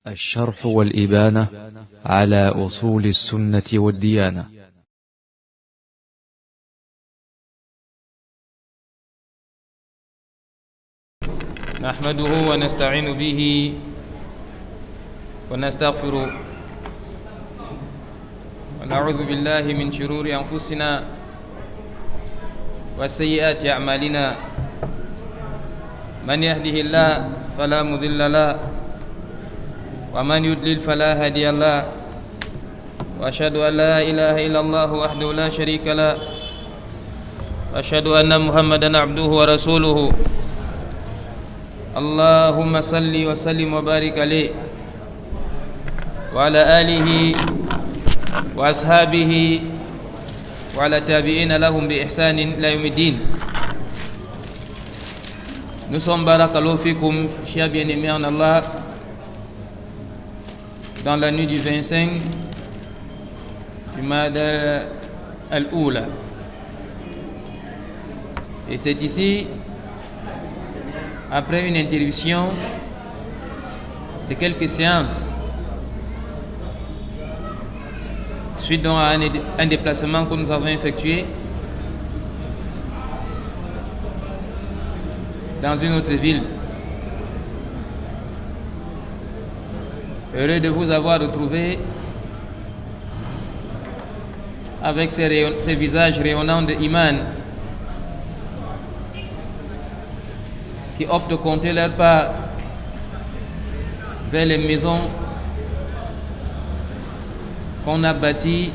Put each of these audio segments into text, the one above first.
الشرح والإبانة على أصول السنة والديانة. نحمده ونستعين به ونستغفره ونعوذ بالله من شرور أنفسنا وسيئات أعمالنا. من يهده الله فلا مضل له ومن يضلل فلا هادي له، وأشهد أن لا إله إلا الله وحده لا شريك له، وأشهد أن محمدا عبده ورسوله. اللهم صل وسلم وبارك عليه وعلى آله وأصحابه وعلى التابعين لهم بإحسان إلى يوم الدين. Nous sommes barakallahu fikum, chers bien-aimés en Allah, dans la nuit du 25 du Mada al-Oula. Et c'est ici, après une interruption de quelques séances, suite donc à un déplacement que nous avons effectué dans une autre ville. Heureux de vous avoir retrouvé avec ces visages rayonnants de Iman qui optent de compter leur pas vers les maisons qu'on a bâties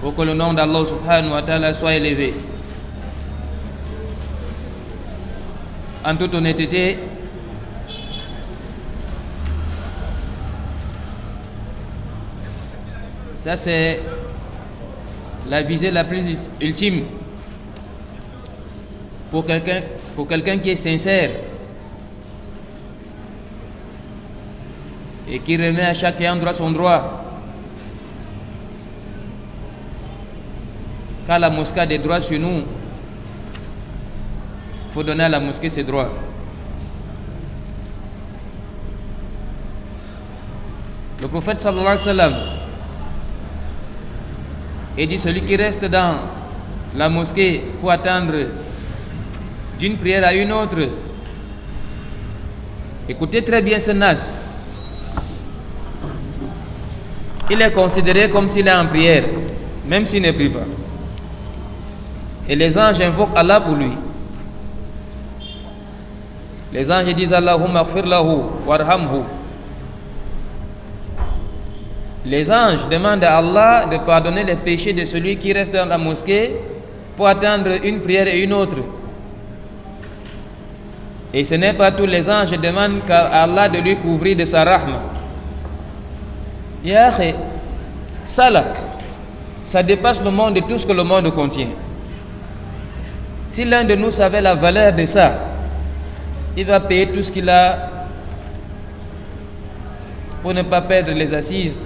pour que le nom d'Allah subhanahu wa ta'ala soit élevé. En toute honnêteté, ça c'est la visée la plus ultime pour quelqu'un qui est sincère et qui remet à chaque endroit son droit. Quand la mosquée a des droits sur nous, il faut donner à la mosquée ses droits. Le prophète sallallahu alayhi wa sallam et dit: celui qui reste dans la mosquée pour attendre d'une prière à une autre, écoutez très bien ce nas, il est considéré comme s'il est en prière, même s'il ne prie pas. Et les anges invoquent Allah pour lui. Les anges disent: Allahumma ighfir lahu warhamhu. Les anges demandent à Allah de pardonner les péchés de celui qui reste dans la mosquée pour attendre une prière et une autre. Et ce n'est pas tous les anges demandent à Allah de lui couvrir de sa rahma. Ya akhi, ça dépasse le monde de tout ce que le monde contient. Si l'un de nous savait la valeur de ça, il va payer tout ce qu'il a pour ne pas perdre les assises,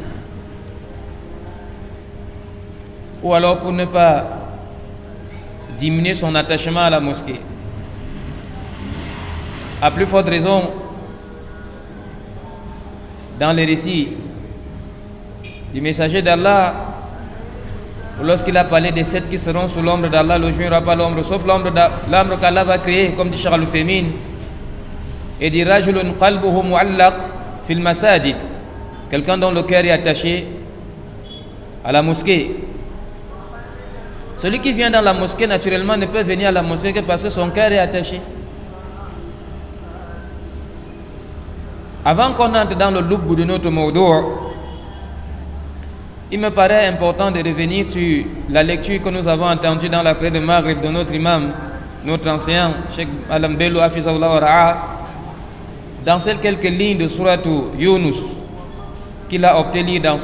ou alors pour ne pas diminuer son attachement à la mosquée. À plus forte raison, dans les récits du messager d'Allah, lorsqu'il a parlé des 7 qui seront sous l'ombre d'Allah, le jour n'y aura pas l'ombre, sauf l'ombre qu'Allah va créer, comme dit Cheikh Al-Uthaymeen. Et dit: Rajulun qalbuhu mu'allaq fil masajid, quelqu'un dont le cœur est attaché à la mosquée. Celui qui vient dans la mosquée, naturellement, ne peut venir à la mosquée que parce que son cœur est attaché. Avant qu'on entre dans le loop de notre mawdu', il me paraît important de revenir sur la lecture que nous avons entendue dans la prière de Maghrib de notre imam, notre enseignant, Cheikh Alam Bello Hafizahullah wa Ra'a, dans ces quelques lignes de Suratu Yunus qu'il a opté lire dans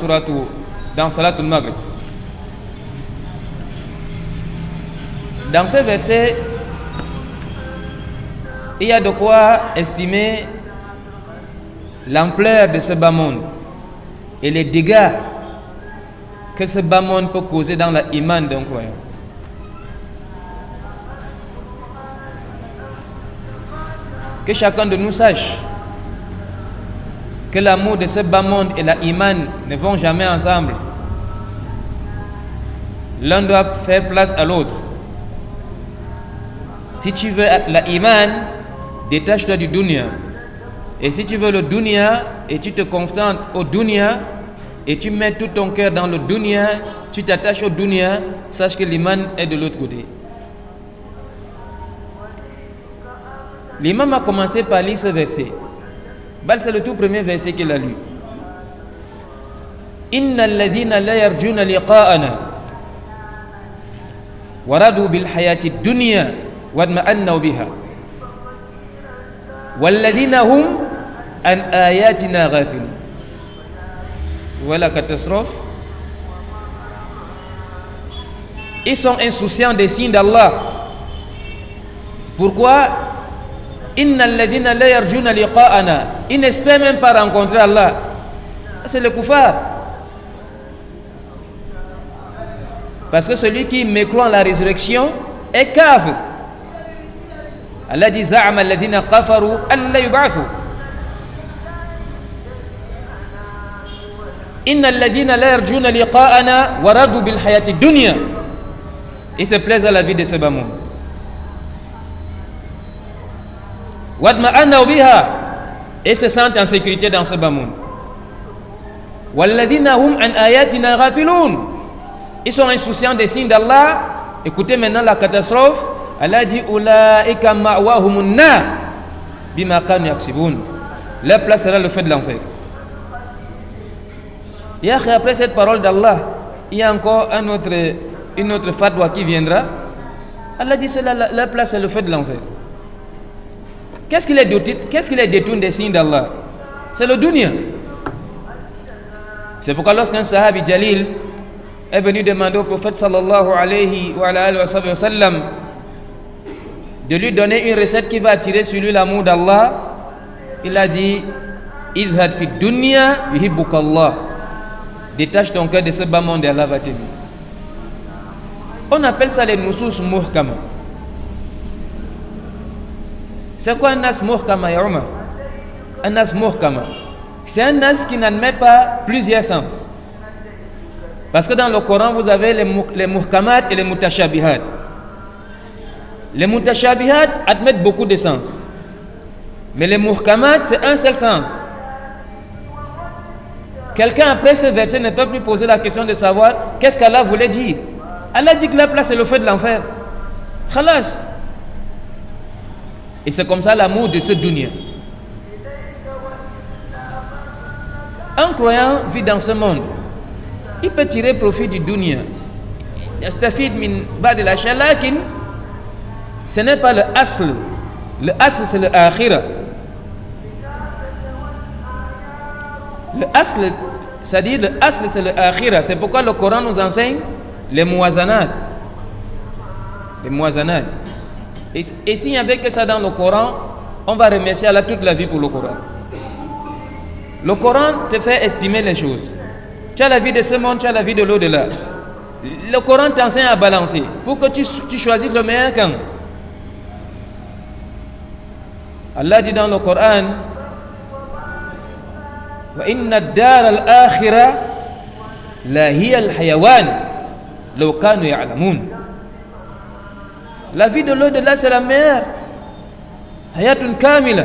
Salatul Maghrib. Dans ces versets, il y a de quoi estimer l'ampleur de ce bas monde et les dégâts que ce bas monde peut causer dans l'iman d'un croyant. Que chacun de nous sache que l'amour de ce bas monde et la iman ne vont jamais ensemble. L'un doit faire place à l'autre. Si tu veux la iman, détache-toi du dunya. Et si tu veux le dunya et tu te contentes au dunya et tu mets tout ton cœur dans le dunya, tu t'attaches au dunya, sache que l'iman est de l'autre côté. L'imam a commencé par lire ce verset. C'est le tout premier verset qu'il a lu. Inna alladhina la yarjuna liqa'ana waradu bil hayati dunya wadma'annaw biha walladhina hum an ayatina ghafilun. Voilà la catastrophe. Ils sont insouciants des signes d'Allah. Pourquoi? Inna alladhina la yarjuna liqa'ana. Ils n'espèrent même pas rencontrer Allah. C'est le kuffar. Parce que celui qui mécroit la résurrection est kafir. Allah dit za'ama alladhina kafaru alla yub'athu. Inna alladhina la yarjuna liqa'ana waradu bil hayati dunya. Ils se plaisent à la vie de ce bas monde. Wadma'annaw biha, et se sentent en sécurité dans ce bas monde. Walladhina hum an ayatina ghafilun. Ils sont insouciants des signes d'Allah. Écoutez maintenant la catastrophe. Allah dit ulaika ma'wahumun nar bima kanu yaksibun. Leur place sera le feu de l'enfer. Et après cette parole d'Allah, il y a encore une autre fatwa qui viendra. Allah dit cela, leur place est le feu de l'enfer. Qu'est-ce qui les détourne des signes d'Allah? C'est le dunya. C'est pourquoi lorsqu'un sahabi Jalil est venu demander au prophète sallallahu alayhi wa sallam de lui donner une recette qui va attirer sur lui l'amour d'Allah, il a dit idhad fi dunya yuhibbuka Allah. Détache ton cœur de ce bas monde et Allah va t'aimer. On appelle ça les nusus muhkama. C'est quoi un nas muhkama, ya Omar? Un nas muhkama, c'est un nas qui n'admet pas plusieurs sens. Parce que dans le Coran, vous avez les muhkamat et les mutashabihat. Les mutashabihat admettent beaucoup de sens. Mais les muhkamat, c'est un seul sens. Quelqu'un après ce verset ne peut plus poser la question de savoir qu'est-ce qu'Allah voulait dire. Allah dit que la place est le feu de l'enfer. Khalas. Et c'est comme ça l'amour de ce dunya. Un croyant vit dans ce monde. Il peut tirer profit du dunya. Yastafid min ba'd al-ashya, lakin ce n'est pas le asl. Le asl c'est le akhira. Le asl, c'est-à-dire le asl c'est le akhira. C'est pourquoi le Coran nous enseigne les muwazanat. Les muwazanat. Et s'il n'y avait que ça dans le Coran, on va remercier Allah toute la vie pour le Coran. Le Coran te fait estimer les choses. Tu as la vie de ce monde, tu as la vie de l'au-delà. Le Coran t'enseigne à balancer pour que tu choisisses le meilleur camp. Allah dit dans le Coran wa inna ad-dar al-akhirah la hiya al-hayawan law kanu ya'lamun. La vie de l'au-delà c'est la meilleure. Hayatun kamila.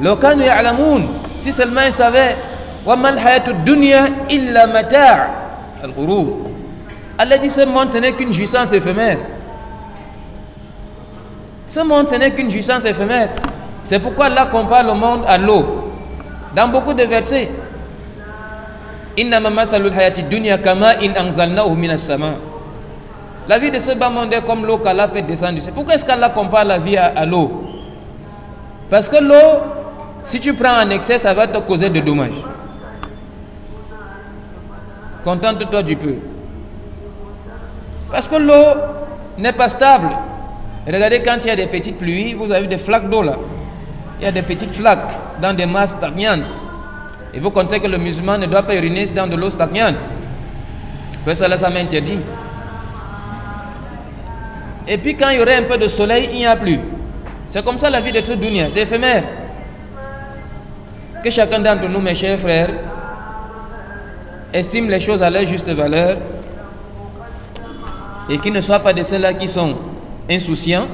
Law kanu ya'lamun. Si seulement ils savaient. Wa mal hayatud dunya illa mata' al-ghurur. Allah dit ce monde ce n'est qu'une jouissance éphémère. Ce monde ce n'est qu'une jouissance éphémère. C'est pourquoi Allah compare le monde à l'eau. Dans beaucoup de versets. Innama mathalul hayatid dunya kama in anzalnahu minas sama. La vie de ce bas monde est comme l'eau qu'Allah fait descendre. C'est pourquoi est-ce qu'Allah compare la vie à l'eau? Parce que l'eau, si tu prends en excès, ça va te causer de dommages. Contente-toi du peu. Parce que l'eau n'est pas stable. Regardez quand il y a des petites pluies, vous avez des flaques d'eau là. Il y a des petites flaques dans des masses stagnantes. Et vous connaissez que le musulman ne doit pas uriner dans de l'eau stagnante. Parce que ça m'interdit. Et puis quand il y aurait un peu de soleil, il n'y a plus. C'est comme ça la vie de toute dunya, c'est éphémère. Que chacun d'entre nous, mes chers frères, estime les choses à leur juste valeur et qui ne soit pas de ceux-là qui sont insouciants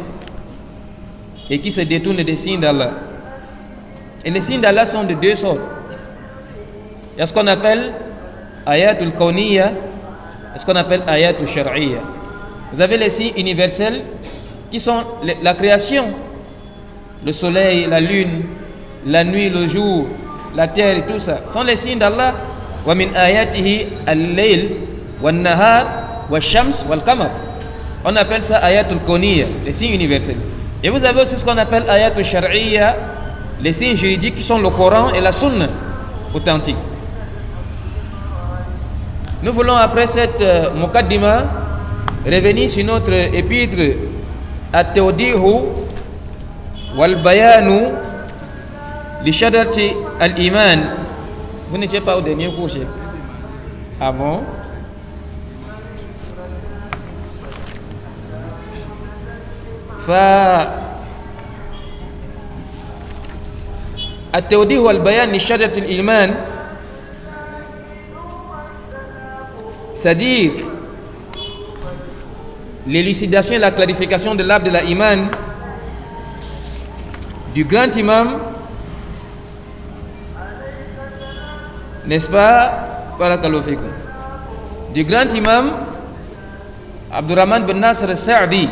et qui se détournent des signes d'Allah. Et les signes d'Allah sont de deux sortes. Il y a ce qu'on appelle ayatul kawniyya et ce qu'on appelle ayatul shar'iyya. Vous avez les signes universels qui sont la création, le soleil, la lune, la nuit, le jour, la terre et tout ça. Ce sont les signes d'Allah. Wa min ayatihi al-layl wan-nahar wash-shams wal-qamar. On appelle ça ayatul kawniyya, les signes universels. Et vous avez aussi ce qu'on appelle ayatul shar'iyya, les signes juridiques qui sont le Coran et la Sunna authentique. Nous voulons, après cette muqaddima, revenir sur notre épître At-Tawdihu wal-Bayanu li shadarati al-Iman. Vous n'étiez pas au dernier cours, chef? Ah bon? At-Tawdihu wal-Bayan li shadarati al-Iman, c'est-à-dire l'élucidation et la clarification de l'arbre de la iman du grand imam, n'est-ce pas, barakallahu fikum, du grand imam Abdurrahman bin Nasr al-Sa'di.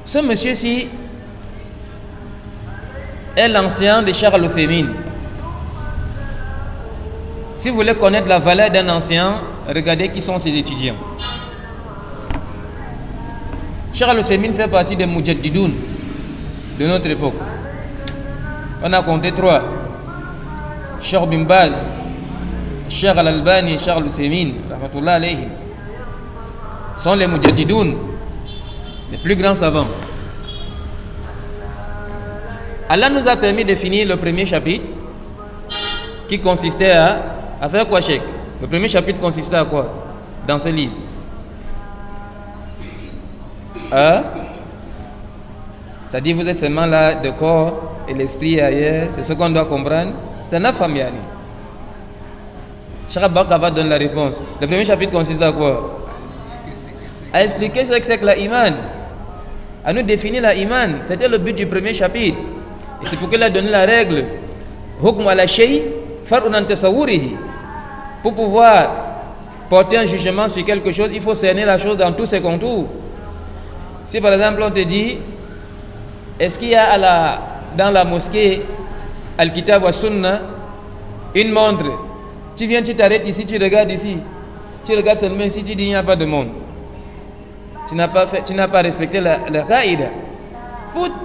Ce monsieur-ci est l'ancien de Cheikh Al-Uthaymin. Si vous voulez connaître la valeur d'un ancien, regardez qui sont ses étudiants. Cheikh Al-Uthaymin fait partie des Mujaddidoun de notre époque. On a compté 3. Cheikh Bin Baz, Cheikh Al-Albani et Cheikh Al-Uthaymin, rahmatullah alayhim, sont les Mujaddidoun, les plus grands savants. Allah nous a permis de finir le premier chapitre qui consistait à faire quoi, Cheikh? Le premier chapitre consistait à quoi dans ce livre? C'est-à-dire vous êtes seulement là de corps et l'esprit ailleurs. C'est ce qu'on doit comprendre. Tanafamiani. Cheikh Abaka va donner la réponse. Le premier chapitre consiste à quoi? À expliquer ce que c'est que la iman. À nous définir la iman. C'était le but du premier chapitre. Et c'est pour qu'il a donné la règle. Hukm ala shay far'un an tasawwurihi. Pour pouvoir porter un jugement sur quelque chose, il faut cerner la chose dans tous ses contours. Si par exemple on te dit, est-ce qu'il y a dans la mosquée Al-Kitab wa Sunna une montre? Tu viens, tu t'arrêtes ici, tu regardes ici, tu regardes seulement ici, tu dis il n'y a pas de montre. Tu n'as pas respecté la qaïda.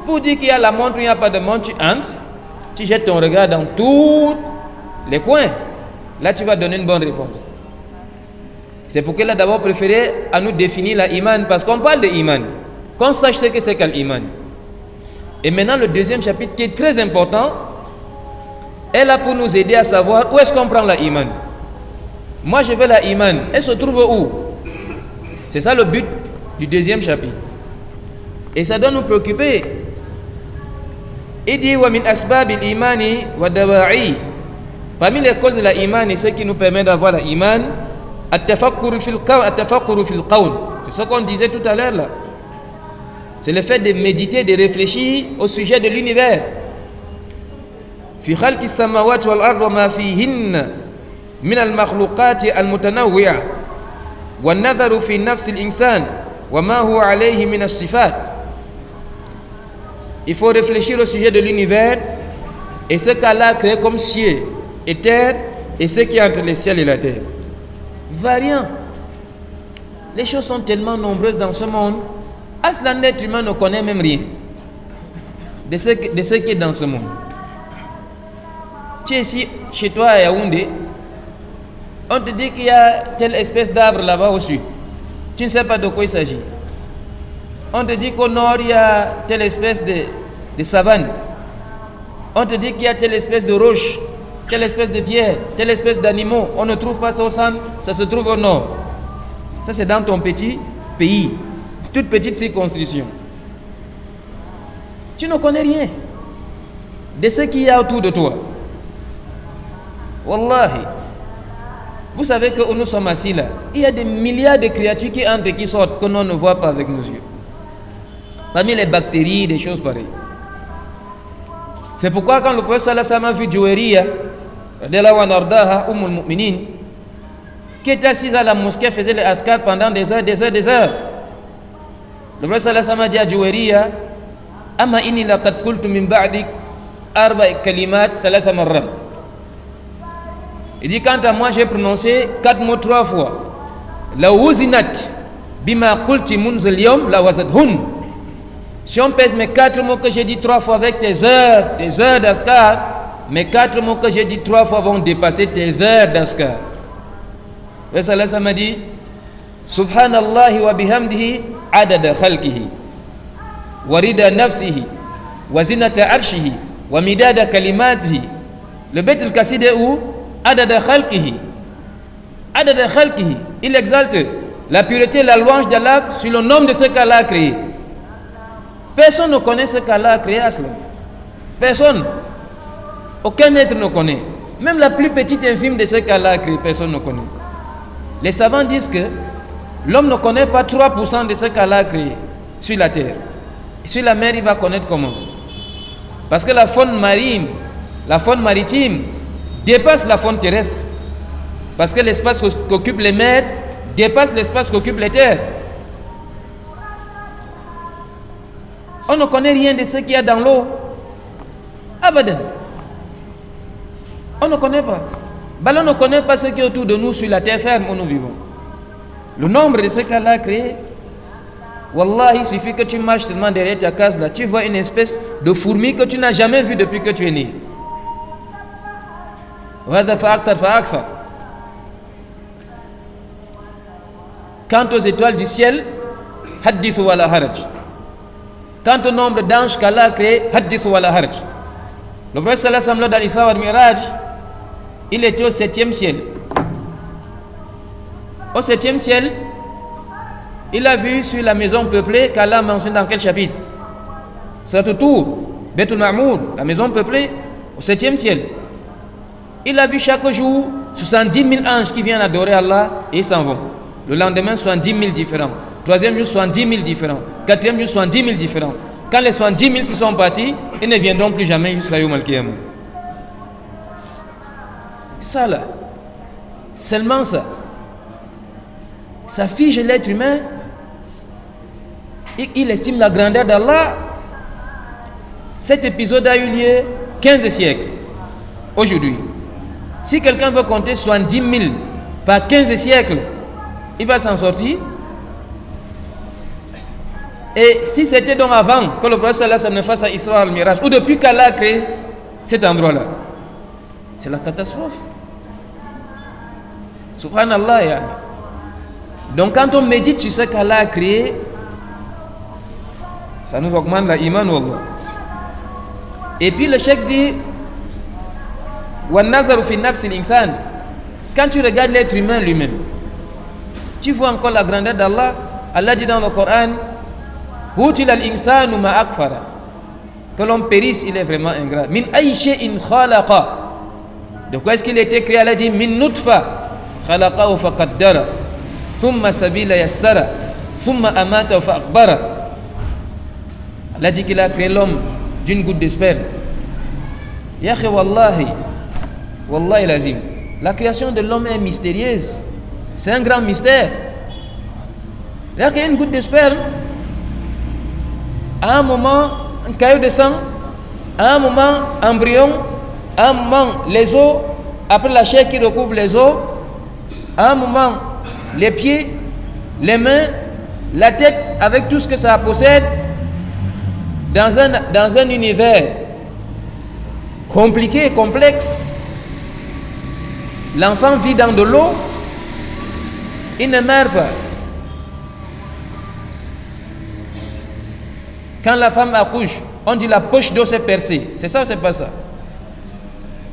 Pour dire qu'il y a la montre, il n'y a pas de montre, tu entres, tu jettes ton regard dans tous les coins. Là, tu vas donner une bonne réponse. C'est pour qu'il a d'abord préféré à nous définir la iman, parce qu'on parle de iman, qu'on sache ce que c'est qu'un iman. Et maintenant, le deuxième chapitre qui est très important est là pour nous aider à savoir où est-ce qu'on prend la iman. Moi, je veux la iman. Elle se trouve où? C'est ça le but du deuxième chapitre. Et ça doit nous préoccuper. Il dit wa min asbabil imani wa dawa'i. Parmi les causes de la iman et ce qui nous permet d'avoir la iman, at-tafakkuru fil qawl. C'est ce qu'on disait tout à l'heure là. C'est le fait de méditer, de réfléchir au sujet de l'univers. Fi khalqis samawati wal ardi wa ma fihinna min al makhluqati al mutanawwi'a wa an-nadharu fi nafsi al insan wa ma huwa alayhi min as-sifat. Il faut réfléchir au sujet de l'univers et ce qu'Allah a créé comme cieux et terre et ce qui est entre les ciels et la terre. Variant. Les choses sont tellement nombreuses dans ce monde. Aslan, l'être humain ne connaît même rien de ce qui est dans ce monde. Tu es ici, chez toi à Yaoundé, on te dit qu'il y a telle espèce d'arbre là-bas au sud. Tu ne sais pas de quoi il s'agit. On te dit qu'au nord, il y a telle espèce de savane. On te dit qu'il y a telle espèce de roche, telle espèce de pierre, telle espèce d'animaux. On ne trouve pas ça au centre, ça se trouve au nord. Ça, c'est dans ton petit pays, toute petite circonscription. Tu ne connais rien. de ce qu'il y a autour de toi. Wallahi, vous savez que nous sommes assis là, il y a des milliards de créatures qui entrent et qui sortent, que l'on ne voit pas avec nos yeux. Parmi les bactéries, des choses pareilles. C'est pourquoi quand le prophète sallallahu alayhi wa sallam a vu Juwayriya, Ummul Mu'minin, qui était assise à la mosquée, faisait les adhkar pendant des heures. Le prophète sallallahu alayhi wa sallam a dit à Juwayriya, Amma inni laqad qultu min ba'dik arba kalimat thalatha marrat. Il dit, quant à moi, j'ai prononcé 4 mots 3 fois. La wuzinat bima qulti munzil yawm la wazadhun. Si on pèse mes 4 mots que j'ai dit 3 fois avec tes heures d'azkar, mes 4 mots que j'ai dit 3 fois vont dépasser tes heures d'azkar. Le sallallahu m'a dit, Subhanallahi wa bihamdihi adada khalqihi wa rida nafsihi wa zinata arshihi wa midada kalimatihi. Le Bayt al-Qasid est où? Adada khalqihi. Adada khalqihi. Il exalte la pureté et la louange d'Allah sur le nombre de ce qu'Allah a créé. Personne ne connaît ce qu'Allah a créé, Aslam. Personne. Aucun être ne connaît. Même la plus petite infime de ce qu'Allah a créé, personne ne connaît. Les savants disent que l'homme ne connaît pas 3% de ce qu'Allah a créé sur la terre. Et sur la mer, il va connaître comment? Parce que la faune marine, la faune maritime dépasse la faune terrestre. Parce que l'espace qu'occupent les mers dépasse l'espace qu'occupent les terres. On ne connaît rien de ce qu'il y a dans l'eau. Abadan. On ne connaît pas. On ne connaît pas ce qui est autour de nous sur la terre ferme où nous vivons. Le nombre de ce qu'Allah a créé. Wallah, il suffit que tu marches seulement derrière ta case là, tu vois une espèce de fourmi que tu n'as jamais vue depuis que tu es né. Quant aux étoiles du ciel, hadithu wala haraj. Quant au nombre d'anges qu'Allah a créé, hadithu wala haraj. Le prophète sallallahu alayhi wa sallam dans l'Isra wal Miraj, il était au 7e ciel. Au 7e ciel, il a vu sur la maison peuplée qu'Allah mentionne dans quel chapitre? C'est autour, Baitul Ma'mour, la maison peuplée, au 7e ciel. Il a vu chaque jour 70 000 anges qui viennent adorer Allah et ils s'en vont. Le lendemain, 70 000 différents. Troisième jour, 70 000 différents. Quatrième jour, 70 000 différents. Quand les 70 000 se sont partis, ils ne viendront plus jamais jusqu'à Yawm al-Qiyamah. Ça là, seulement ça. Ça fige l'être humain. Il estime la grandeur d'Allah. Cet épisode a eu lieu 15 siècles. Aujourd'hui, si quelqu'un veut compter 70 000 par 15 siècles, il va s'en sortir. Et si c'était donc avant que le prophète sallallahu alayhi wa sallam ne fasse à Isra al-Miraj, ou depuis qu'Allah a créé cet endroit-là, c'est la catastrophe. Subhanallah, yani. Donc quand on médite sur ce qu'Allah a créé, ça nous augmente la iman, wallah. Et puis le cheikh dit, وَالنَّظَرُ فِي النَّفْسِ الْإِنسَانِ. Quand tu regardes l'être humain lui-même, tu vois encore la grandeur d'Allah. Allah dit dans le Coran, قُتِلَ الْإِنسَانُ مَا أَكْفَرَ. Que l'homme périsse, il est vraiment ingrat. مِنْ أَيْ شَيْءٍ خَلَقَ. De quoi est-ce qu'il a été créé? Allah dit, مِنْ نُطْفَةٍ خَلَقَهُ فَقَدَّرَ ثُمَّ سَبِيلَ يَسَّرَ ثُمَّ أَمَاتَهُ فَأَقْبَرَ. Allah dit qu'il a créé l'homme d'une goutte de sperme. Ya akhi, wallahi, wallahi lazim, la création de l'homme est mystérieuse. C'est un grand mystère. Il a créé une goutte de sperme. À un moment, un caillou de sang. À un moment, embryon. À un moment, les os. Après la chair qui recouvre les os. À un moment, les pieds, les mains, la tête, avec tout ce que ça possède. Dans un univers compliqué et complexe. L'enfant vit dans de l'eau. Il ne meurt pas. Quand la femme accouche, on dit la poche d'eau s'est percée. C'est ça ou c'est pas ça?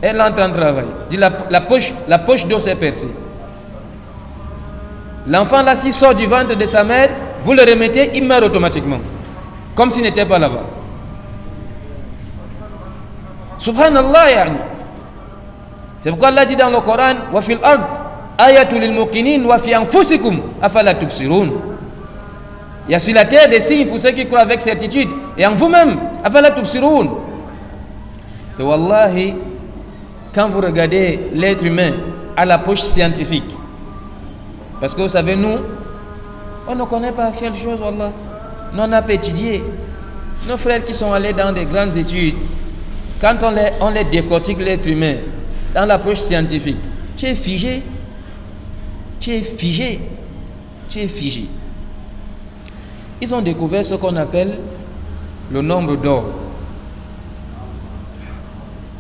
Elle entre en travail. Dit la poche d'eau s'est percée. L'enfant là, s'il sort du ventre de sa mère, vous le remettez, il meurt automatiquement. Comme s'il n'était pas là-bas. Subhanallah, yani. C'est pourquoi Allah dit dans le Coran, wa fil ard ayatul lil muqinin wa fi anfusikum afala tubsirun. Il y a sur la terre des signes pour ceux qui croient avec certitude, et en vous-même, afala tubsirun. Et wallahi, quand vous regardez l'être humain à l'approche scientifique, parce que vous savez, nous, on ne connaît pas quelque chose, wallah. Nous, on n'a pas étudié. Nos frères qui sont allés dans des grandes études, quand on les décortique l'être humain dans l'approche scientifique, tu es figé. Tu es figé. Tu es figé. Ils ont découvert ce qu'on appelle le nombre d'or.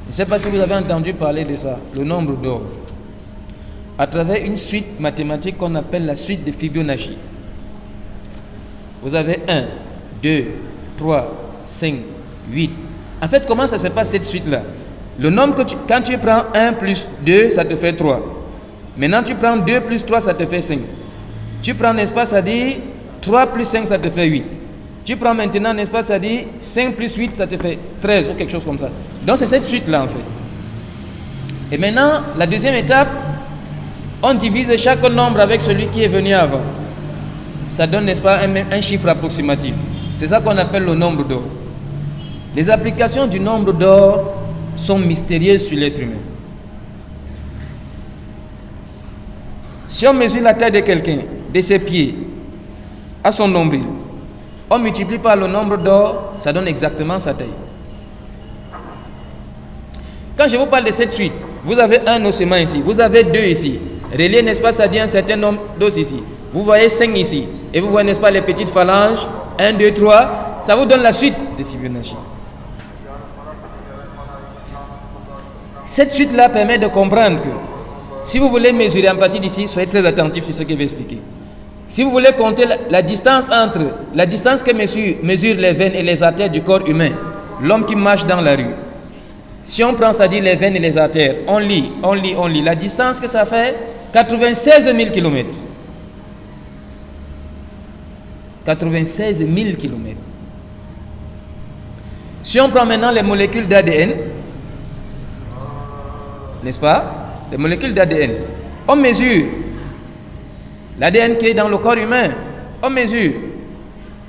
Je ne sais pas si vous avez entendu parler de ça, le nombre d'or. À travers une suite mathématique qu'on appelle la suite de Fibonacci. Vous avez 1, 2, 3, 5, 8. En fait, comment ça se passe cette suite-là? Le nombre quand tu prends 1 plus 2, ça te fait 3. Maintenant, tu prends 2 plus 3, ça te fait 5. Tu prends, n'est-ce pas, ça dit 3 plus 5, ça te fait 8. Tu prends maintenant, n'est-ce pas, ça dit 5 plus 8, ça te fait 13 ou quelque chose comme ça. Donc, c'est cette suite-là, en fait. Et maintenant, la deuxième étape, on divise chaque nombre avec celui qui est venu avant. Ça donne, n'est-ce pas, un chiffre approximatif. C'est ça qu'on appelle le nombre d'or. Les applications du nombre d'or sont mystérieuses sur l'être humain. Si on mesure la taille de quelqu'un, de ses pieds, à son nombril, on multiplie par le nombre d'or, ça donne exactement sa taille. Quand je vous parle de cette suite, vous avez un ossement ici, vous avez 2 ici. Relié, n'est-ce pas, ça dit un certain nombre d'os ici. Vous voyez 5 ici. Et vous voyez, n'est-ce pas, les petites phalanges. 1, 2, 3. Ça vous donne la suite de Fibonacci. Cette suite-là permet de comprendre que si vous voulez mesurer en partie d'ici, soyez très attentifs sur ce que je vais expliquer. Si vous voulez compter la distance entre la distance que mesurent les veines et les artères du corps humain, l'homme qui marche dans la rue, si on prend, ça dit les veines et les artères, on lit, la distance que ça fait, 96 000 km. 96 000 km. Si on prend maintenant les molécules d'ADN, n'est-ce pas? Les molécules d'ADN. On mesure l'ADN qui est dans le corps humain. On mesure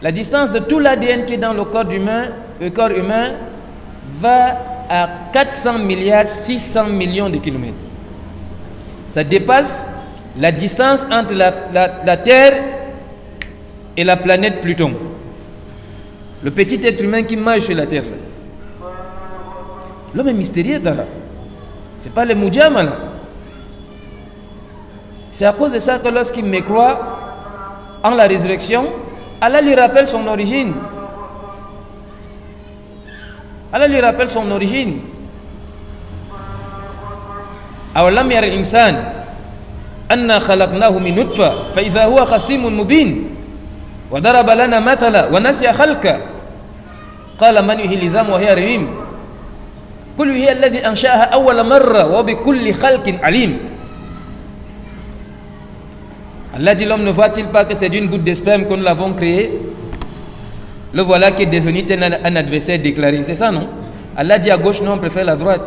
la distance de tout l'ADN qui est dans le corps humain. Le corps humain va à 400 milliards 600 millions de kilomètres. Ça dépasse la distance entre la Terre et la planète Pluton. Le petit être humain qui marche sur la Terre. L'homme est mystérieux, Dara. Ce n'est pas le Moudjama là. C'est à cause de ça que lorsqu'il me croit en la résurrection, Allah lui rappelle son origine. Allah lui rappelle son origine. Awalam yara al-insan anna khalaqnahu min nutfa fa idha huwa khasimun mubin wa daraba lana mathala wa nasiya khalqa qala man yuhyi al-idham wa hiya ramim qul hiya alladhi ansha'aha awwala marra wa bi kulli khalqin alim. Allah dit, l'homme ne voit-il pas que c'est d'une goutte de sperme que nous l'avons créé? Le voilà qui est devenu un adversaire déclaré. C'est ça, non? Allah dit à gauche, non, on préfère la droite.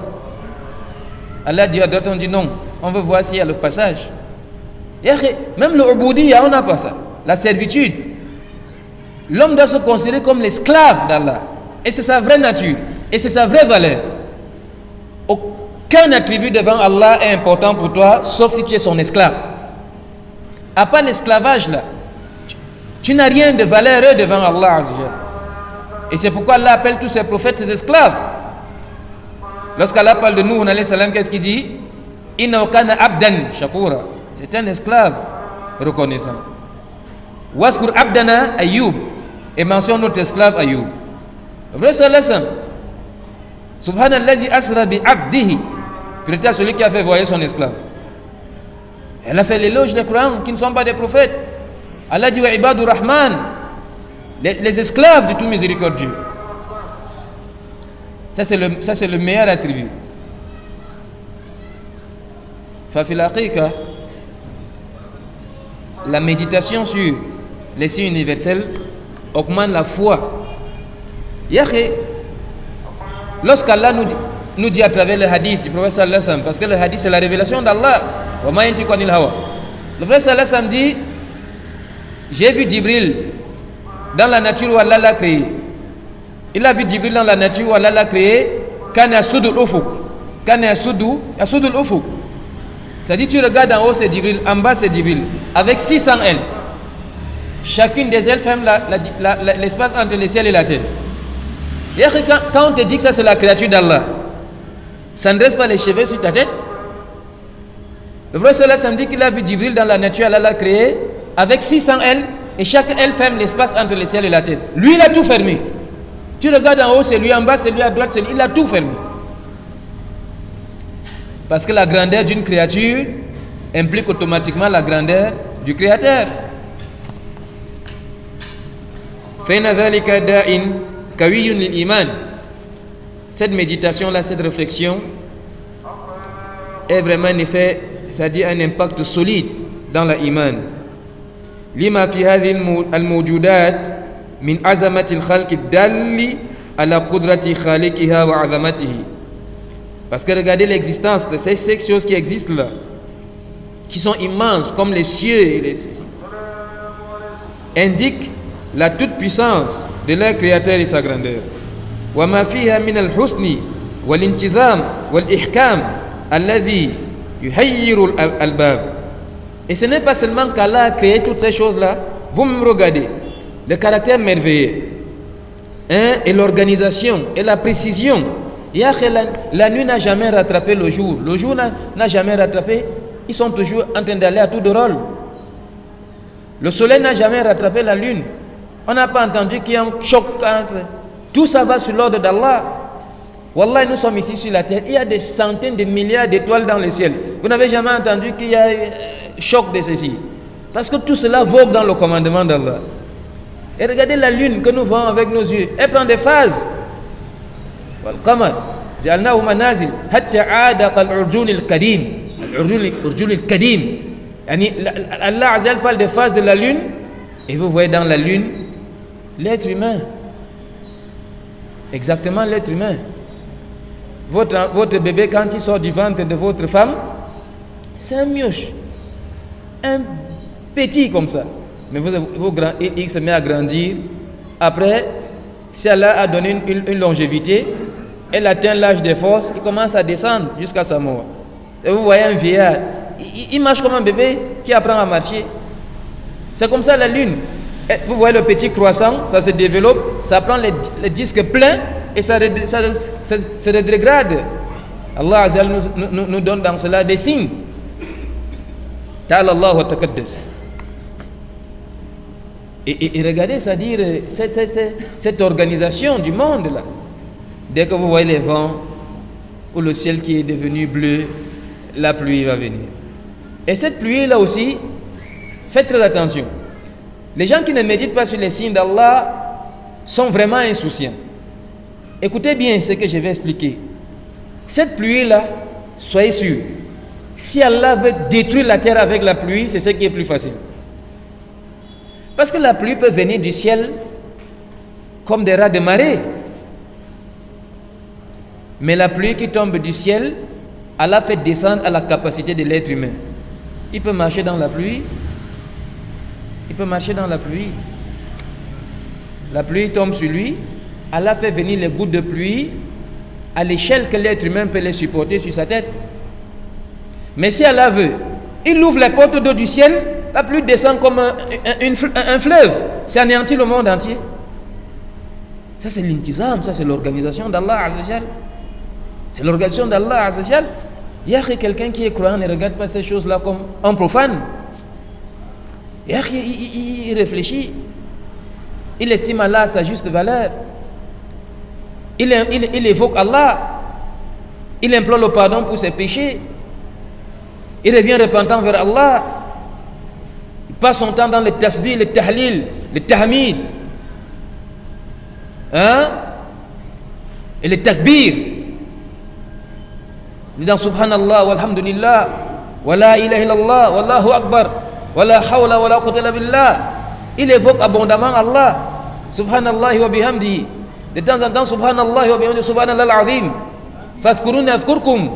Allah dit à droite, on dit non. On veut voir s'il y a le passage. Même le ubudiyya, on n'a pas ça. La servitude. L'homme doit se considérer comme l'esclave d'Allah. Et c'est sa vraie nature. Et c'est sa vraie valeur. Aucun attribut devant Allah est important pour toi, sauf si tu es son esclave. À part l'esclavage là, tu n'as rien de valeureux devant Allah Azzawajal. Et c'est pourquoi Allah appelle tous ses prophètes ses esclaves. Lorsqu'Allah parle de nous, alayhi salam, qu'est-ce qu'il dit? Inna kana abdan shakura. C'est un esclave reconnaissant. Wadhkur abdana Ayyub. Et mentionne notre esclave Ayyub. Vrai sallallahu. Subhanalladhi asra bi abdihi. Prêtez à celui qui a fait voyager son esclave. Elle a fait l'éloge des croyants qui ne sont pas des prophètes. Allah dit wa ibadur rahman, les esclaves du tout miséricordieux. Ça c'est le meilleur attribut. Fa fil haqiqa, la méditation sur les signes universels augmente la foi. Lorsqu'Allah nous dit, nous dit à travers le hadith du prophète sallallahu alayhi wa sallam, parce que le hadith c'est la révélation d'Allah. Le prophète sallallahu alayhi wa sallam dit, j'ai vu Jibril dans la nature où Allah l'a créé. Il a vu Jibril dans la nature où Allah l'a créé. Kana sudul ufuk. Kana sudul ufuk. C'est-à-dire tu regardes en haut c'est Jibril, en bas c'est Jibril, avec 600 ailes. Chacune des ailes ferme l'espace entre le ciel et la terre. Et quand on te dit que ça c'est la créature d'Allah, ça ne dresse pas les cheveux sur ta tête. Le prophète sallallahu alayhi wa sallam dit qu'il a vu Jibril dans la nature, Allah l'a créé, avec 600 ailes, et chaque aile ferme l'espace entre le ciel et la terre. Lui il a tout fermé. Tu regardes en haut c'est lui, en bas c'est lui, à droite c'est lui, il a tout fermé. Parce que la grandeur d'une créature implique automatiquement la grandeur du créateur. Cette méditation là, cette réflexion est vraiment en effet, c'est-à-dire un impact solide dans l'iman. Lima fi hadhihi al-mawjudat min azamati al-khalq ad-dalli ala qudrati khaliqiha wa azamatihi. Parce que regardez l'existence de ces choses qui existent là, qui sont immenses comme les cieux et les indiquent la toute-puissance de leur créateur et sa grandeur. Wa ma fiha min al-husni wal-intizam wal-ihkam alladhi yuhayyiru al-albab. Et ce n'est pas seulement qu'Allah a créé toutes ces choses-là. Vous me regardez, le caractère merveilleux, et l'organisation et la précision. La nuit n'a jamais rattrapé le jour. Le jour n'a jamais rattrapé. Ils sont toujours en train d'aller à tour de rôle. Le soleil n'a jamais rattrapé la lune. On n'a pas entendu qu'il y a un choc entre. Tout ça va sur l'ordre d'Allah. Wallah, nous sommes ici sur la terre. Il y a des centaines de milliards d'étoiles dans le ciel. Vous n'avez jamais entendu qu'il y a un choc de ceci. Parce que tout cela vogue dans le commandement d'Allah. Et regardez la lune que nous voyons avec nos yeux. Elle prend des phases. والقمر جعلناه منازل حتى عاد كالعرجون القديم. العرجون القديم. Yani Allah Azza parle des phases de la lune et vous voyez dans la lune l'être humain. Exactement l'être humain. Votre bébé quand il sort du ventre de votre femme, c'est un mioche. Un petit comme ça. Mais il se met à grandir. Après, si Allah a donné une longévité, elle atteint l'âge des forces, il commence à descendre jusqu'à sa mort. Et vous voyez un vieillard, il marche comme un bébé qui apprend à marcher. C'est comme ça la lune. Et vous voyez le petit croissant, ça se développe, ça prend les disques pleins et ça se dégrade. Allah Azza nous donne dans cela des signes. Ta'ala Allah wa taqaddas. Et regardez, c'est-à-dire cette organisation du monde là. Dès que vous voyez les vents ou le ciel qui est devenu bleu, la pluie va venir. Et cette pluie là aussi, faites très attention. Les gens qui ne méditent pas sur les signes d'Allah sont vraiment insouciants. Écoutez bien ce que je vais expliquer. Cette pluie là, soyez sûrs, si Allah veut détruire la terre avec la pluie, c'est ce qui est plus facile. Parce que la pluie peut venir du ciel comme des rats de marée. Mais la pluie qui tombe du ciel, Allah fait descendre à la capacité de l'être humain. Il peut marcher dans la pluie. Il peut marcher dans la pluie. La pluie tombe sur lui. Allah fait venir les gouttes de pluie à l'échelle que l'être humain peut les supporter sur sa tête. Mais si Allah veut, il ouvre les portes d'eau du ciel, la pluie descend comme un fleuve. C'est anéanti le monde entier. Ça c'est l'intizam, ça c'est l'organisation d'Allah Azzawajal. C'est l'organisation d'Allah Azzawajal. Il y a quelqu'un qui est croyant ne regarde pas ces choses-là comme un profane. Il réfléchit. Il estime Allah à sa juste valeur. Il évoque Allah. Il implore le pardon pour ses péchés. Il revient repentant vers Allah. Il passe son temps dans le tasbih, le tahlil, le tahmid. Et le takbir. Il est dans subhanallah, walhamdulillah, wa la ilaha illallah, wallahu akbar, wa la hawla wa la quwwata illa billah. Il évoque abondamment Allah. Subhanallah wa bihamdi. De temps en temps, subhanallah wa bihamdi, subhanallah al-azim. Fadhkuruni adhkurkum,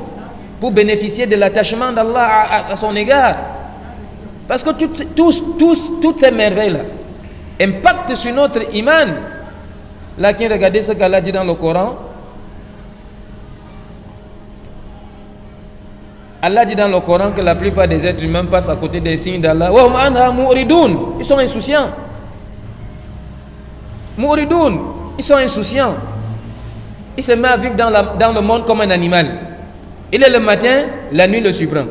pour bénéficier de l'attachement d'Allah à son égard. Parce que toutes ces merveilles-là impactent sur notre iman. Là, qui regardez ce qu'Allah dit dans le Coran. Allah dit dans le Coran que la plupart des êtres humains passent à côté des signes d'Allah. Ils sont insouciants. Mu'ridun, ils sont insouciants. Ils se mettent à vivre dans le monde comme un animal. Il est le matin, la nuit le surprend.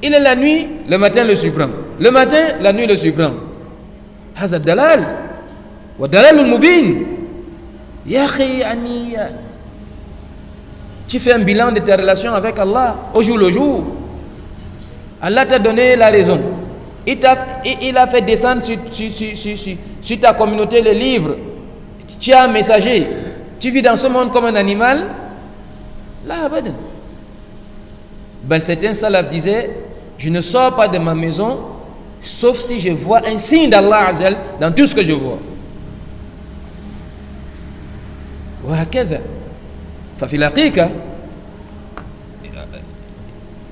Il est la nuit, le matin le surprend. Le matin, la nuit le surprend. Hazad dalal. Wa dalalul mubin. Ya akhi, tu fais un bilan de tes relations avec Allah au jour le jour. Allah t'a donné la raison. Il a fait descendre sur ta communauté les livres. Tu as un messager. Tu vis dans ce monde comme un animal. Là, abadan. Ben, certains salafs disaient, je ne sors pas de ma maison sauf si je vois un signe d'Allah Azza dans tout ce que je vois.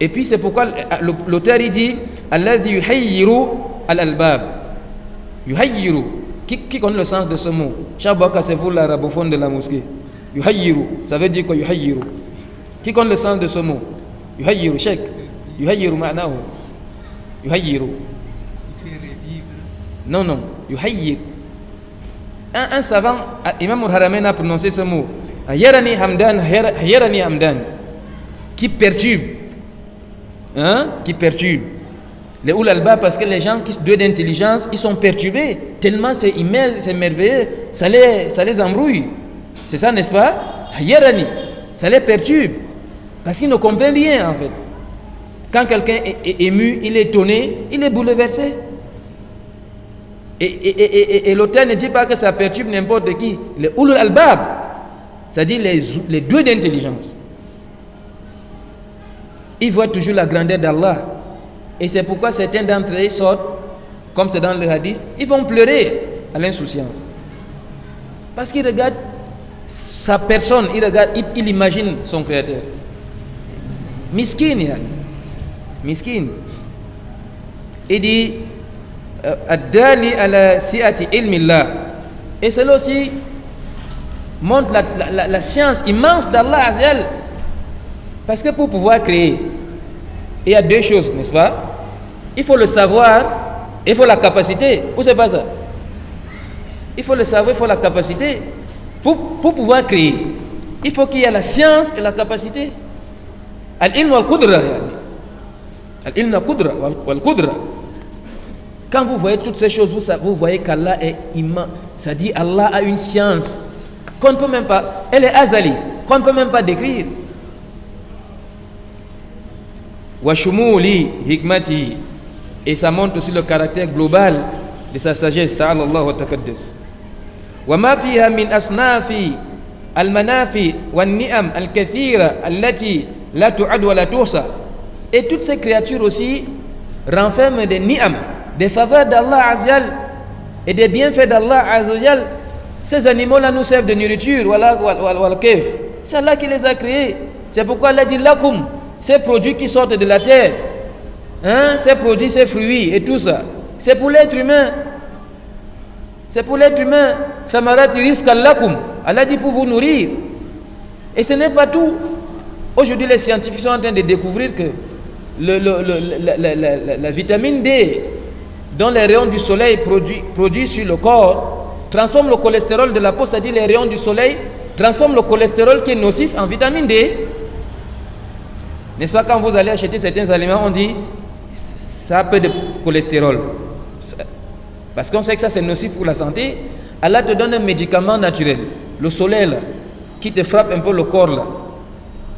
Et puis c'est pourquoi l'auteur il dit alladhi yuhayyiru al-albab. Yuhayyiru. Qui connaît le sens de ce mot? Chabaka, c'est vous l'arabophone de la mosquée. Yuhayyiru, ça veut dire quoi? Yuhayyiru. Qui connaît le sens de ce mot? Yuhayyiru, Sheikh. Yuhayyiru ma'nahu. Yuhayyiru. Il fait revivre. Non. Yuhayyir. Un savant, Imam al-Haramain a prononcé ce mot. Hayarani hamdan. Qui perturbe. Qui perturbe. Les oul-alba, parce que les gens qui sont doués d'intelligence, ils sont perturbés. Tellement c'est merveilleux. Ça les embrouille. C'est ça, n'est-ce pas? Hayarani. Ça les perturbe. Parce qu'ils ne comprennent rien, en fait. Quand quelqu'un est ému, il est étonné, il est bouleversé. Et l'auteur ne dit pas que ça perturbe n'importe qui. Les ulul albab, c'est-à-dire les doués d'intelligence. Ils voient toujours la grandeur d'Allah. Et c'est pourquoi certains d'entre eux sortent, comme c'est dans le hadith, ils vont pleurer à l'insouciance. Parce qu'ils regardent sa personne, il imagine son créateur. Miskin, yani. Miskin. Il dit Ad-dali ala si'ati ilmillah. Et cela aussi montre la science immense d'Allah Azza. Parce que pour pouvoir créer, il y a deux choses, n'est-ce pas? Il faut le savoir et il faut la capacité. Ou c'est pas ça? Il faut le savoir, il faut la capacité. Pour pouvoir créer, il faut qu'il y ait la science et la capacité. Al-ilm wal-qudra. Al-ilm wal-qudra. Quand vous voyez toutes ces choses, vous voyez qu'Allah est immense. Ça dit Allah a une science qu'on ne peut même pas, elle est azali, qu'on ne peut même pas décrire. Wa shumuli hikmati. Et ça montre aussi le caractère global de sa sagesse. Ta'ala Allah wa taqaddas. Wa ma fiha min asnafi al-manafi wan-ni'am al-kathira allati la tu'ad wa la tuhsa. Et toutes ces créatures aussi renferment des ni'am, des faveurs d'Allah Azza et des bienfaits d'Allah Azza. Ces animaux-là nous servent de nourriture. C'est Allah qui les a créés. C'est pourquoi Allah dit lakum. Ces produits qui sortent de la terre, ces produits, ces fruits et tout ça, c'est pour l'être humain. C'est pour l'être humain. Famarati rizqan lakum. Allah dit pour vous nourrir. Et ce n'est pas tout. Aujourd'hui, les scientifiques sont en train de découvrir que la vitamine D, dont les rayons du soleil produits sur le corps, transforme le cholestérol de la peau, c'est-à-dire les rayons du soleil transforment le cholestérol qui est nocif en vitamine D. N'est-ce pas, quand vous allez acheter certains aliments, on dit ça a peu de cholestérol. Parce qu'on sait que ça c'est nocif pour la santé. Allah te donne un médicament naturel, le soleil là, qui te frappe un peu le corps là.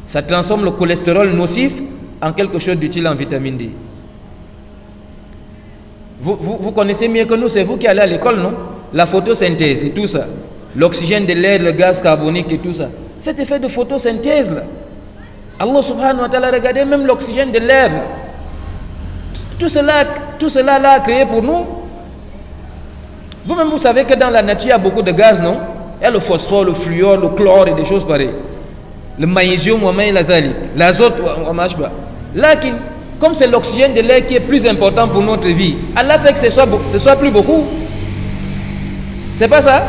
Ça transforme le cholestérol nocif en quelque chose d'utile en vitamine D. Vous connaissez mieux que nous, c'est vous qui allez à l'école, non? La photosynthèse et tout ça. L'oxygène de l'air, le gaz carbonique et tout ça. Cet effet de photosynthèse là. Allah subhanahu wa ta'ala, regardez même l'oxygène de l'air. Tout cela là a créé pour nous. Vous-même vous savez que dans la nature il y a beaucoup de gaz, non? Il y a le phosphore, le fluor, le chlore et des choses pareilles. le magnésium, l'azote, lakin, comme c'est l'oxygène de l'air qui est plus important pour notre vie, Allah fait que ce soit plus beaucoup. C'est pas ça?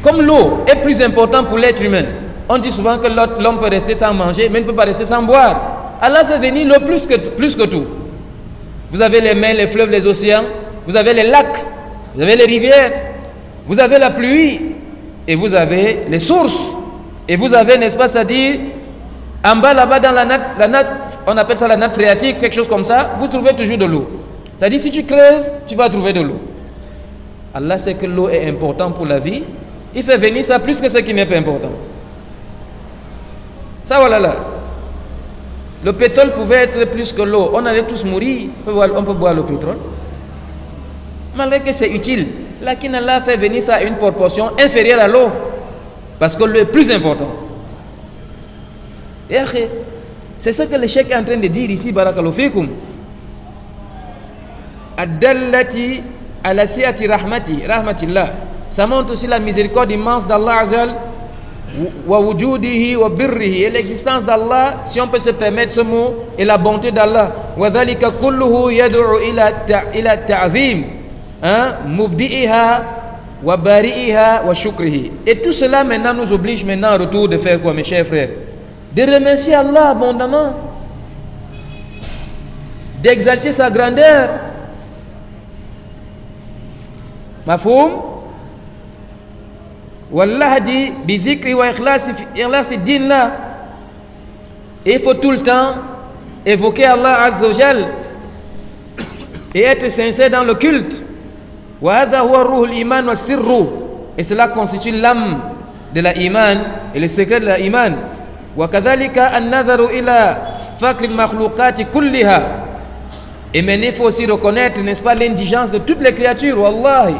Comme l'eau est plus importante pour l'être humain, on dit souvent que l'homme peut rester sans manger, mais ne peut pas rester sans boire. Allah fait venir l'eau plus que tout. Vous avez les mers, les fleuves, les océans, vous avez les lacs, vous avez les rivières, vous avez la pluie, et vous avez les sources, et vous avez, n'est-ce pas, c'est-à-dire, en bas là-bas dans la nappe, on appelle ça la nappe phréatique, quelque chose comme ça, vous trouvez toujours de l'eau. C'est-à-dire, si tu creuses, tu vas trouver de l'eau. Allah sait que l'eau est importante pour la vie, il fait venir ça plus que ce qui n'est pas important. Ça voilà là. Le pétrole pouvait être plus que l'eau. On allait tous mourir. On peut boire le pétrole. Malgré que c'est utile. Là, qui Allah fait venir ça à une proportion inférieure à l'eau. Parce que l'eau est plus important. Et c'est ce que le cheikh est en train de dire ici. Barakallahu fikum. Ad-dallati ala si'ati rahmatillah. Ça montre aussi la miséricorde immense d'Allah Azza wa wujudihi wa birrihi, et l'existence d'Allah, si on peut se permettre ce mot, et la bonté d'Allah. Wa dhalika kulluhu yad'u ila ta'zim mubdi'iha wa bari'iha wa shukrihi. Et tout cela maintenant nous oblige maintenant en retour de faire quoi, mes chers frères? De remercier Allah abondamment, d'exalter sa grandeur. Mafhoum? Wallah dit bizikri wa ikhlas din là. Et il faut tout le temps évoquer Allah Azza wa Jal et être sincère dans le culte. Wa hadha huwa ruhul iman wa sirru. Et cela constitue l'âme de la iman et le secret de la iman. Wa kadhalika an-nadharu ila faqr al-makhluqat kulliha. Et maintenant il faut aussi reconnaître, n'est-ce pas, l'indigence de toutes les créatures. Wallahi,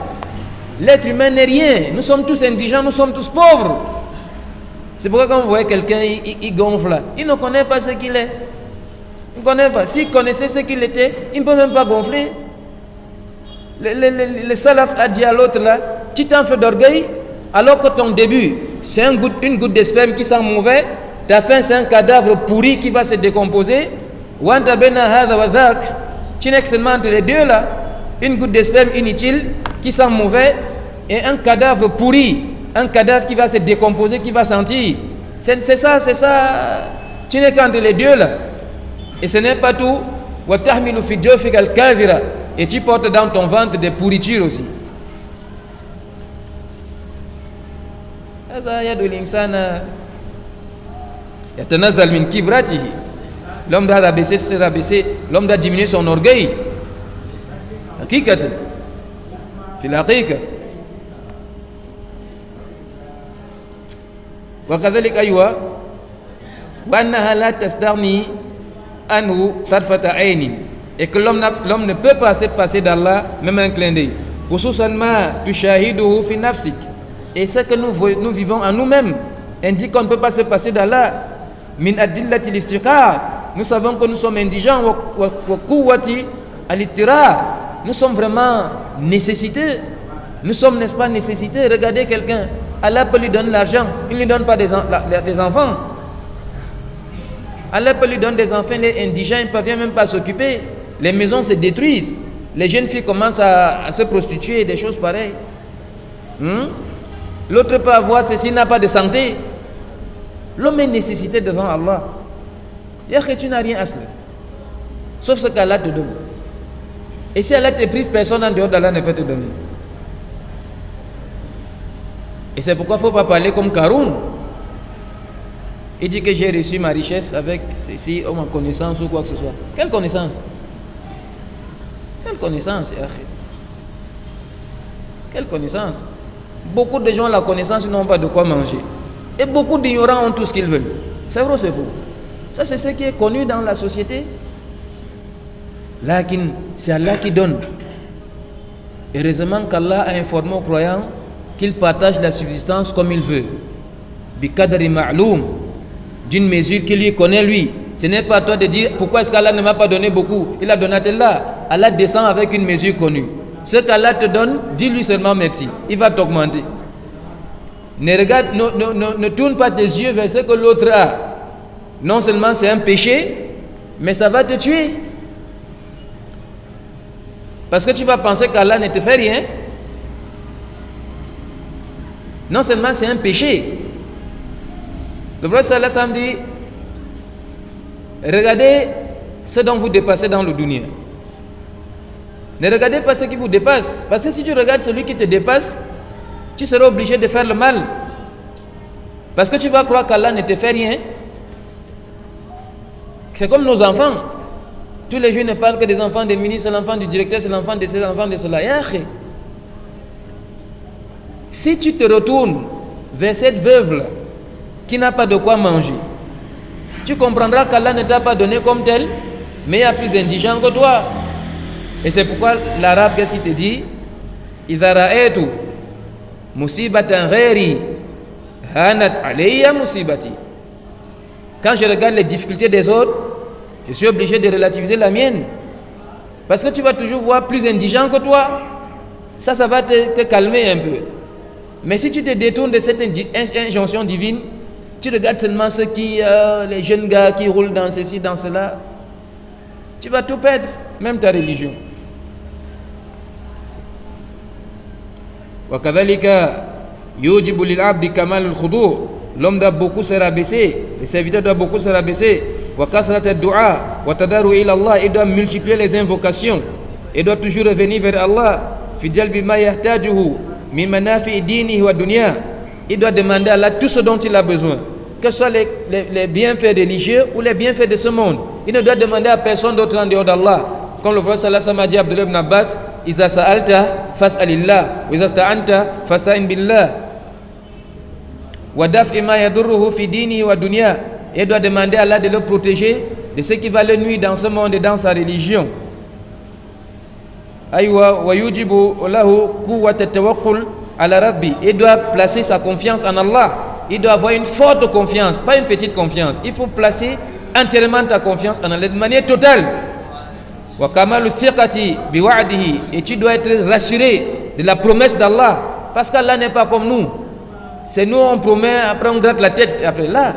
l'être humain n'est rien. Nous sommes tous indigents, nous sommes tous pauvres. C'est pourquoi quand vous voyez quelqu'un, il gonfle là, il ne connaît pas ce qu'il est. Il ne connaît pas. S'il connaissait ce qu'il était, il ne peut même pas gonfler. Le salaf a dit à l'autre là, tu t'enfles d'orgueil, alors que ton début, c'est une goutte de sperme qui sent mauvais, ta fin c'est un cadavre pourri qui va se décomposer. Tu n'es que seulement entre les deux là, une goutte de sperme inutile qui sent mauvais et un cadavre pourri, un cadavre qui va se décomposer, qui va sentir. C'est ça. Tu n'es qu'entre les deux là. Et ce n'est pas tout. Et tu portes dans ton ventre des pourritures aussi. L'homme doit rabaisser, l'homme doit diminuer son orgueil. في الحقيقة وكذلك أيوة وأنها لا تستغني عنه طرفة عين, et que l'homme ne peut pas se passer d'Allah même un clin d'œil. خصوصا ما تشاهده في نفسك, et ce que nous vivons en nous-mêmes indique qu'on ne peut pas se passer d'Allah. من أدلة الافتقار, nous savons que nous sommes indigents. وقوة الاضطرار, nous sommes vraiment nécessités. Nous sommes, n'est-ce pas, nécessités. Regardez quelqu'un, Allah peut lui donner l'argent, il ne lui donne pas des enfants. Allah peut lui donner des enfants, les indigents, ils ne parviennent même pas à s'occuper. Les maisons se détruisent. Les jeunes filles commencent à se prostituer, des choses pareilles. L'autre peut avoir ceci, n'a pas de santé. L'homme est nécessité devant Allah. Tu n'as rien à cela, sauf ce qu'Allah te donne. Et si Allah te prive, personne en dehors d'Allah ne peut te donner. Et c'est pourquoi il ne faut pas parler comme Karoun. Il dit que j'ai reçu ma richesse avec ceci, ou ma connaissance, ou quoi que ce soit. Quelle connaissance? Quelle connaissance? Quelle connaissance? Beaucoup de gens ont la connaissance, ils n'ont pas de quoi manger. Et beaucoup d'ignorants ont tout ce qu'ils veulent. C'est vrai ou c'est faux? Ça, c'est ce qui est connu dans la société. Lakin, c'est Allah qui donne. Heureusement qu'Allah a informé aux croyants qu'il partage la subsistance comme il veut. Bikadari ma'loum, d'une mesure qu'il lui connaît lui. Ce n'est pas à toi de dire pourquoi est-ce qu'Allah ne m'a pas donné beaucoup. Il a donné à Allah. Allah descend avec une mesure connue. Ce qu'Allah te donne, dis-lui seulement merci. Il va t'augmenter. Ne tourne pas tes yeux vers ce que l'autre a. Non seulement c'est un péché, mais ça va te tuer. Parce que tu vas penser qu'Allah ne te fait rien. Non seulement c'est un péché. Le prophète sallallahu alayhi wa sallam dit, regardez ce dont vous dépassez dans le dunya. Ne regardez pas ce qui vous dépasse. Parce que si tu regardes celui qui te dépasse, tu seras obligé de faire le mal. Parce que tu vas croire qu'Allah ne te fait rien. C'est comme nos enfants. Tous les jours ne parlent que des enfants des ministres, c'est l'enfant du directeur, c'est l'enfant de ces enfants de cela. Si tu te retournes vers cette veuve qui n'a pas de quoi manger, tu comprendras qu'Allah ne t'a pas donné comme tel, mais il y a plus indigent que toi. Et c'est pourquoi l'arabe, qu'est-ce qu'il te dit? Idha ra'aytu musibatan ghairi hanat alayya musibati. Quand je regarde les difficultés des autres, je suis obligé de relativiser la mienne. Parce que tu vas toujours voir plus indigent que toi. Ça va te calmer un peu. Mais si tu te détournes de cette injonction divine, tu regardes seulement ceux qui, les jeunes gars qui roulent dans ceci, dans cela, tu vas tout perdre, même ta religion. وَكَذَلِكَ يُوجِبُ لِلْعَبْدِ كَمَالُ الْخُضُوعِ. L'homme doit beaucoup se rabaisser, le serviteur doit beaucoup se rabaisser. وَكَثْرَةَ الدُّعَاءِ وَتَدَرُّ إِلَى اللَّهِ. Il doit multiplier les invocations. Il doit toujours revenir vers Allah. فِي جَلْبِ مَا يَحْتَاجُهُ مِنْ مَنَافِعِ دِينِهِ وَدُنْيَا. Il doit demander à Allah tout ce dont il a besoin, que ce soit les bienfaits religieux ou les bienfaits de ce monde. Il ne doit demander à personne d'autre en dehors d'Allah. Comme le prophète sallallahu alayhi wa sallam a dit à Abdullah ibn Abbas, Iza sa'alta fas'alillah, wa iza sta'anta fasta'in billah, wa daf'i ma yadurruhu fi dinihi wa dunya. Il doit demander à Allah de le protéger de ce qui va le nuire dans ce monde et dans sa religion. Aywa wa yujibu lahu quwwat tawakkul ala rabbi. Il doit placer sa confiance en Allah. Il doit avoir une forte confiance, pas une petite confiance. Il faut placer entièrement ta confiance en Allah de manière totale. Wa kamalu thiqati bi wa'dihi. Et tu dois être rassuré de la promesse d'Allah, parce qu'Allah n'est pas comme nous. C'est nous, on promet, après on gratte la tête. Après là,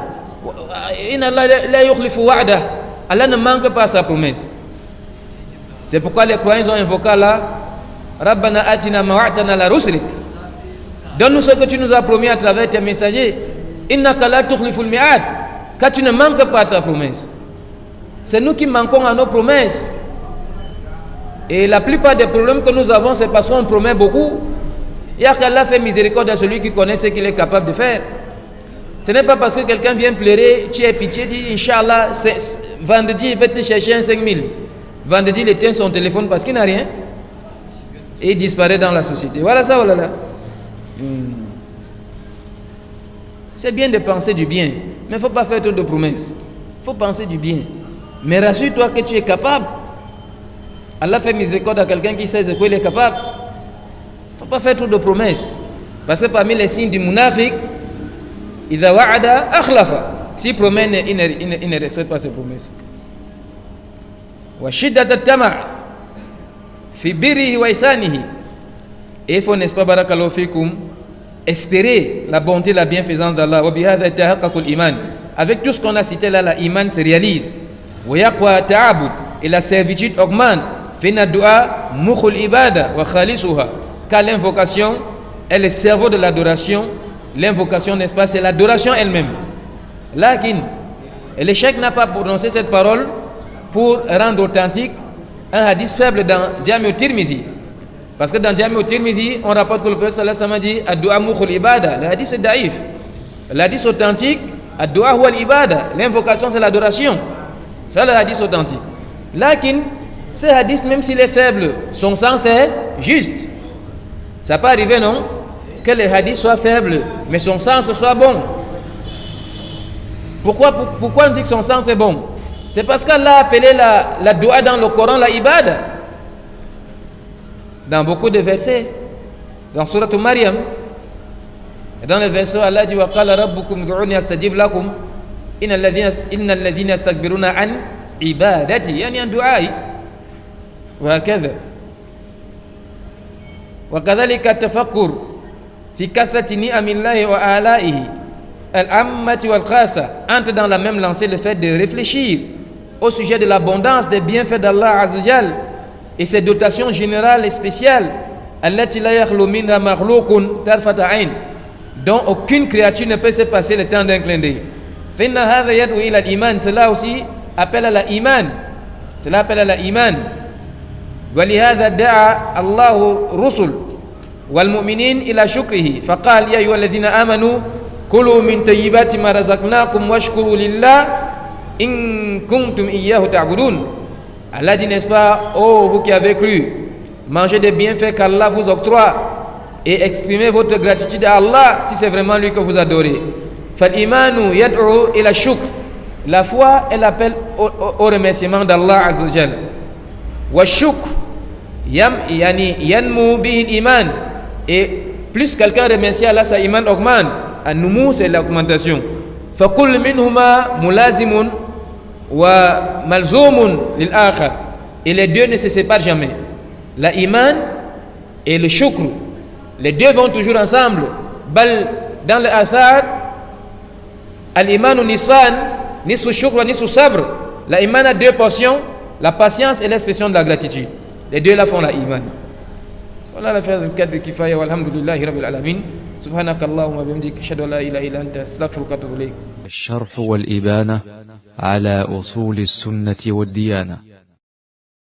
Allah ne manque pas sa promesse. C'est pourquoi les croyants ont invoqué Allah, Rabbana atina ma wa'tana la rusrik. Donne-nous ce que tu nous as promis à travers tes messagers. Innaka la tukhliful mi'ad. Car tu ne manques pas ta promesse. C'est nous qui manquons à nos promesses. Et la plupart des problèmes que nous avons, c'est parce qu'on promet beaucoup. Et qu'Allah fait miséricorde à celui qui connaît ce qu'il est capable de faire. Ce n'est pas parce que quelqu'un vient pleurer, tu as pitié, tu dis Inch'Allah, vendredi, il va te chercher un 5000. Vendredi, il éteint son téléphone parce qu'il n'a rien. Et il disparaît dans la société. Voilà ça, voilà là. C'est bien de penser du bien, mais il ne faut pas faire trop de promesses. Il faut penser du bien. Mais rassure-toi que tu es capable. Allah fait miséricorde à quelqu'un qui sait de quoi il est capable. Il ne faut pas faire trop de promesses. Parce que parmi les signes du munafiq, idha wa'ada akhlafa. S'il promet, il ne respecte pas ses promesses. Wa shiddat at-tama' fi birrihi wa ihsanihi. Et il faut, n'est-ce pas, barakallahu fikum, espérer la bonté, la bienfaisance d'Allah. Wa bihadha yatahaqqaqu al-iman. Avec tout ce qu'on a cité là, l'iman se réalise. Wa yaqwa ta'abud. Et la servitude augmente. Fina du'a mukhul ibada wa khalisuha. Car l'invocation est le cerveau de l'adoration. L'invocation, n'est-ce pas, c'est l'adoration elle-même. Lakin, le cheikh n'a pas prononcé cette parole pour rendre authentique un hadith faible dans Jami' al-Tirmizi. Parce que dans Jami' al-Tirmizi, on rapporte que le prophète sallallahu alayhi wa sallam dit ad-du'a mukhul ibada. Le hadith est daïf. Le hadith authentique, ad-du'a huwa al-ibada. L'invocation, c'est l'adoration. C'est le hadith authentique. Lakin, ce hadith, même s'il est faible, son sens est juste. Ça peut arriver, non? Que le hadith soit faible, mais son sens soit bon. Pourquoi on dit que son sens est bon? C'est parce qu'Allah a appelé la dua dans le Coran la ibada. Dans beaucoup de versets. Dans Surat Maryam. Et dans le verset, Allah dit wa qala rabbukum ud'uni astajib lakum innal ladhina yastakbiruna an ibadati, yani an du'ai. وهكذا وكذلك التفكر fi kathati ni'amillahi wa ala'ihi al-ammati wal khassa, entre dans la même lancée le fait de réfléchir au sujet de l'abondance des bienfaits d'Allah Azza wa Jal et ses dotations générales et spéciales, allati la yakhlu minha makhluqun tarfata ayn, dont aucune créature ne peut se passer le temps d'un clin d'œil. Fa inna hadha yad'u ila al-iman, cela aussi appelle à la iman, cela appelle à la iman. Wa li hadha da'a Allahu rusul wal mu'minin ila shukrihi faqala ya ayyuhalladhina amanu kulu min tayyibati ma razaqnakum washkuru lillah in kuntum iyyahu ta'budun. Allah dit, n'est-ce pas, oh vous qui avez cru, mangez des bienfaits qu'Allah vous octroie et exprimez votre gratitude à Allah si c'est vraiment lui que vous adorez. Fal imanu yad'u ila shukr, la foi elle appelle au remerciement d'Allah Azza wa Jal. Wa shukr yani yanmu bihi iman, et plus quelqu'un remercie Allah, sa iman augmente. An-numu c'est l'augmentation. Fa kull minhuma mulazimun wa malzumun lil akhar, et les deux ne se séparent jamais. La iman et le shukr, les deux vont toujours ensemble. Bal dans le athar al-imanu nisfan, nisfu shukr wa nisfu sabr. La iman a deux portions, la patience et l'expression de la gratitude. Les deux la font la iman. Voilà l'affaire du cadre de kifaya walhamdulillahi rabbil alamin. سبحانك اللهم وبحمدك اشهد ان لا اله الا انت استغفرك واتوب اليك. الشرح والإبانة على أصول السنة والديانة.